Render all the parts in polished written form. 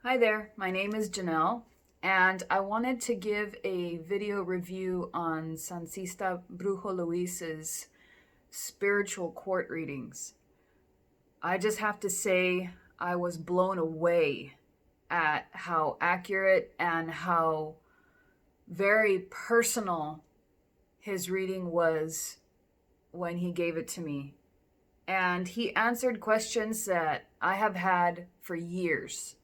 Hi there, my name is Janelle, and I wanted to give a video review on Sancista Brujo Luis's spiritual court readings. I just have to say, I was blown away at how accurate and how very personal his reading was when he gave it to me. And he answered questions that I have had for years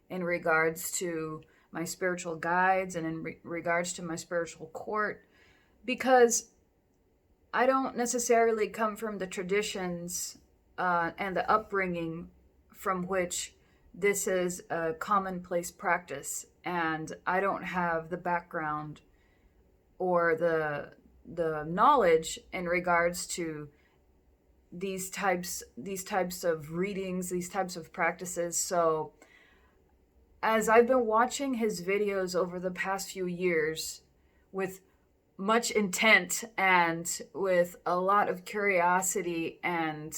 in regards to my spiritual guides and in regards to my spiritual court, because I don't necessarily come from the traditions and the upbringing from which this is a commonplace practice, and I don't have the background or the knowledge in regards to these types of readings, these types of practices. So as I've been watching his videos over the past few years with much intent and with a lot of curiosity and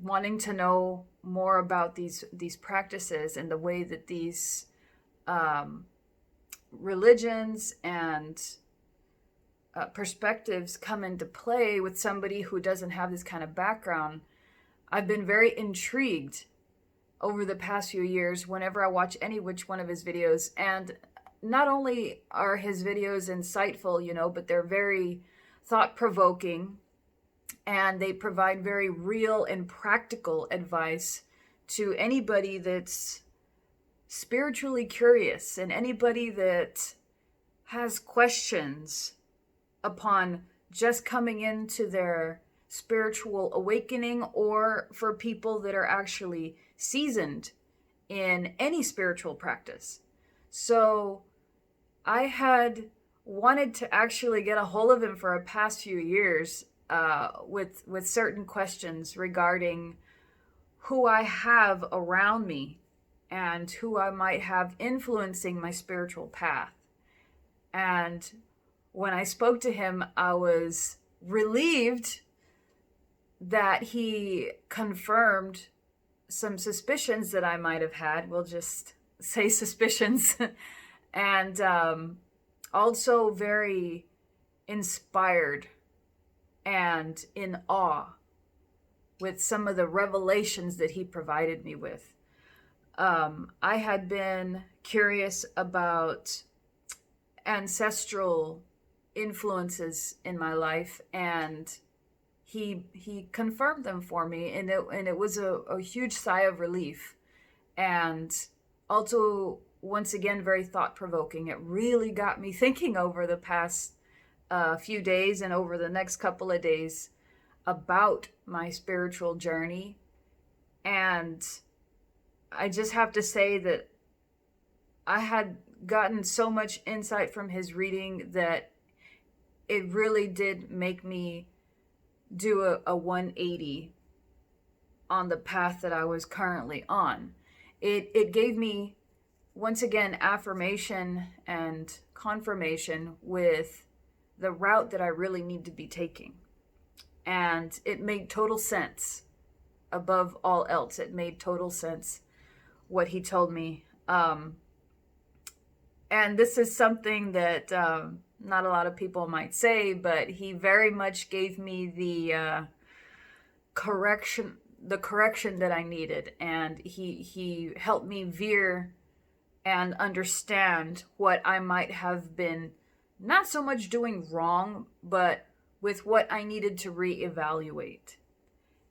wanting to know more about these practices and the way that these religions and perspectives come into play with somebody who doesn't have this kind of background, I've been very intrigued over the past few years whenever I watch any which one of his videos. And not only are his videos insightful, but they're very thought-provoking, and they provide very real and practical advice to anybody that's spiritually curious and anybody that has questions upon just coming into their spiritual awakening, or for people that are actually seasoned in any spiritual practice. So I had wanted to actually get a hold of him for a past few years with certain questions regarding who I have around me and who I might have influencing my spiritual path. And when I spoke to him, I was relieved that he confirmed some suspicions that I might have had. We'll just say suspicions. And also very inspired and in awe with some of the revelations that he provided me with. I had been curious about ancestral influences in my life, and he confirmed them for me, and it was a huge sigh of relief, and also once again very thought-provoking. It really got me thinking over the past few days and over the next couple of days about my spiritual journey. And I just have to say that I had gotten so much insight from his reading that it really did make me do a 180 on the path that I was currently on. It gave me, once again, affirmation and confirmation with the route that I really need to be taking. And it made total sense. Above all else, it made total sense what he told me. And this is something that not a lot of people might say, but he very much gave me the correction that I needed, and he helped me veer and understand what I might have been not so much doing wrong, but with what I needed to reevaluate.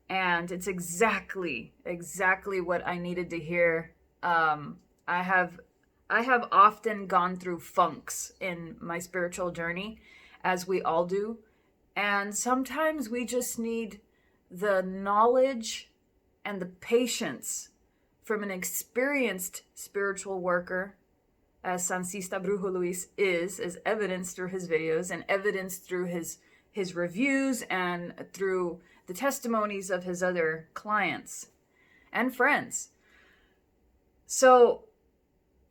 And it's exactly what I needed to hear. I have often gone through funks in my spiritual journey, as we all do. And sometimes we just need the knowledge and the patience from an experienced spiritual worker, as Sancista Brujo Luis is, as evidenced through his videos and evidenced through his reviews and through the testimonies of his other clients and friends. So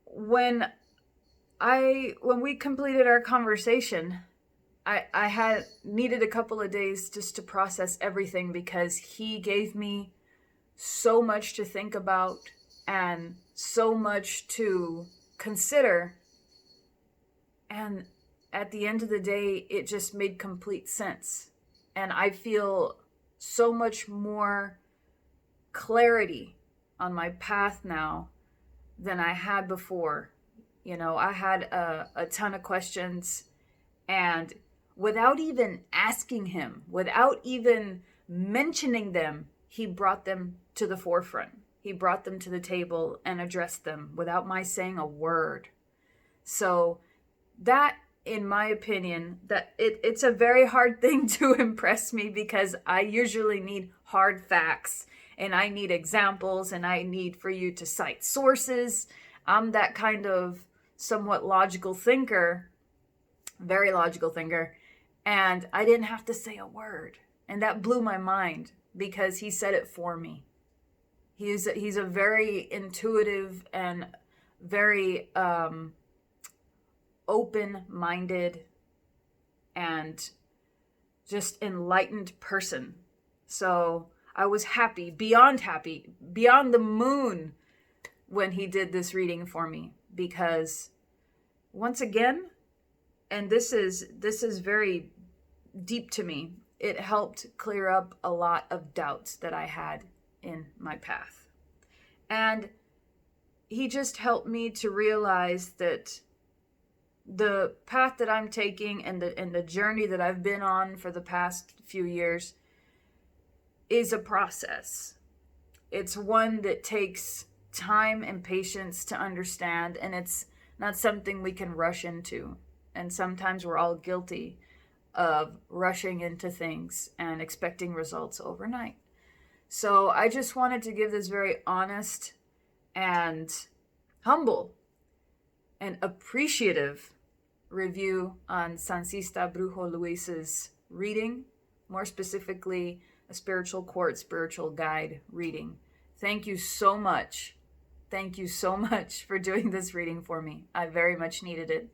when we completed our conversation, I had needed a couple of days just to process everything, because he gave me so much to think about and so much to consider. And at the end of the day, it just made complete sense. And I feel so much more clarity on my path now than I had before. You know, I had a ton of questions, and without even asking him, without even mentioning them, he brought them to the forefront. He brought them to the table and addressed them without my saying a word. So that, in my opinion, that it's a very hard thing to impress me, because I usually need hard facts and I need examples and I need for you to cite sources. I'm that kind of somewhat logical thinker, very logical thinker, and I didn't have to say a word. And that blew my mind because he said it for me. He's a very intuitive and very open-minded and just enlightened person. So I was happy, beyond the moon when he did this reading for me, because once again, and this is very deep to me, it helped clear up a lot of doubts that I had in my path. And he just helped me to realize that the path that I'm taking and the journey that I've been on for the past few years is a process. It's one that takes time and patience to understand, and it's not something we can rush into. And sometimes we're all guilty of rushing into things and expecting results overnight. So I just wanted to give this very honest and humble and appreciative review on Sancista Brujo Luis's reading, more specifically a spiritual court, spiritual guide reading. Thank you so much. Thank you so much for doing this reading for me. I very much needed it.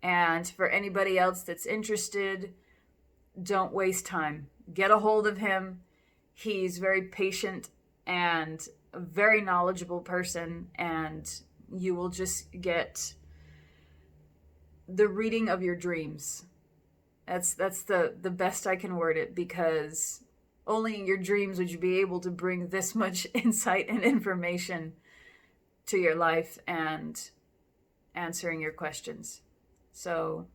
And for anybody else that's interested, don't waste time. Get a hold of him. He's very patient and a very knowledgeable person, and you will just get the reading of your dreams. That's the best I can word it, because only in your dreams would you be able to bring this much insight and information to your life and answering your questions. So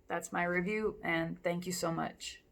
that's my review, and thank you so much.